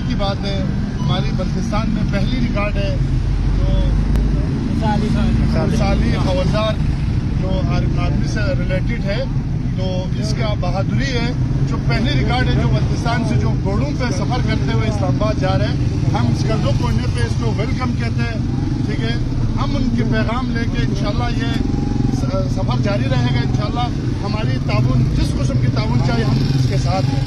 की बात है, हमारी बल्तिस्तान में पहली रिकॉर्ड है जो साली हवलदार जो आर्मी से रिलेटेड है, तो इसका बहादुरी है। जो पहली रिकॉर्ड है जो बल्तिस्तान से जो घोड़ों पे सफ़र करते हुए इस्लामाबाद जा रहे हैं, हम स्कर्दो कोने पे इसको वेलकम कहते हैं। ठीक है, हम उनके पैगाम लेके इंशाल्लाह ये सफ़र जारी रहेगा। इंशाल्लाह हमारी ताउन, जिस किस्म की ताउन चाहिए हम इसके साथ हैं,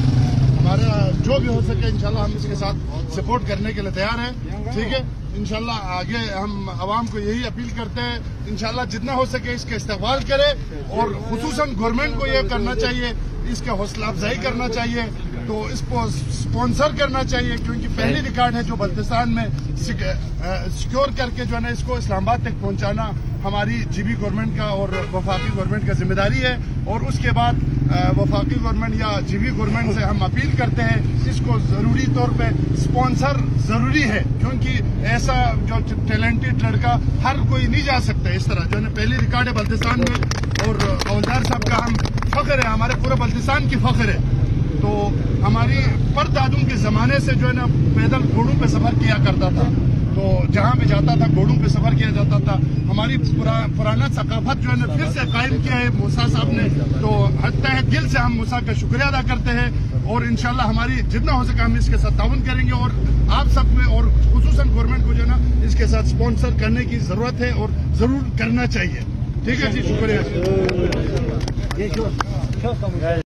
हमारा जो भी हो सके इंशाल्लाह हम इसके साथ सपोर्ट करने के लिए तैयार हैं। ठीक है, इंशाल्लाह आगे हम आवाम को यही अपील करते हैं, इंशाल्लाह जितना हो सके इसका इस्तेमाल करें और खुसूसन गवर्नमेंट को ये करना चाहिए, इसका हौसला अफजाई करना चाहिए, तो इसको स्पॉन्सर करना चाहिए, क्योंकि पहली रिकॉर्ड है जो बल्तिस्तान में सिक्योर करके जो है ना इसको इस्लामाबाद तक पहुंचाना हमारी जीबी गवर्नमेंट का और वफाकी गवर्नमेंट का जिम्मेदारी है। और उसके बाद वफाकी गवर्नमेंट या जीबी गवर्नमेंट से हम अपील करते हैं, इसको जरूरी तौर पे स्पॉन्सर जरूरी है, क्योंकि ऐसा जो टैलेंटेड लड़का हर कोई नहीं जा सकता। इस तरह जो है ना पहली रिकॉर्ड है बल्तिस्तान में, और हवलदार साहब का हम फख्र है, हमारे पूरे बल्तिस्तान की फख्र है। तो हमारी परदादों के जमाने से जो है ना पैदल घोड़ों पे सफर किया करता था, तो जहाँ भी जाता था घोड़ों पे सफर किया जाता था। हमारी पुराना सकाफत जो है ना फिर से कायम किया है मूसा साहब ने, तो तहे दिल से हम मूसा का शुक्रिया अदा करते हैं। और इंशाल्लाह हमारी जितना हो सके हम इसके साथ ताउन करेंगे, और आप सब में और खुसूसन गवर्नमेंट को जो है ना इसके साथ स्पॉन्सर करने की जरूरत है और जरूर करना चाहिए। ठीक है जी, शुक्रिया।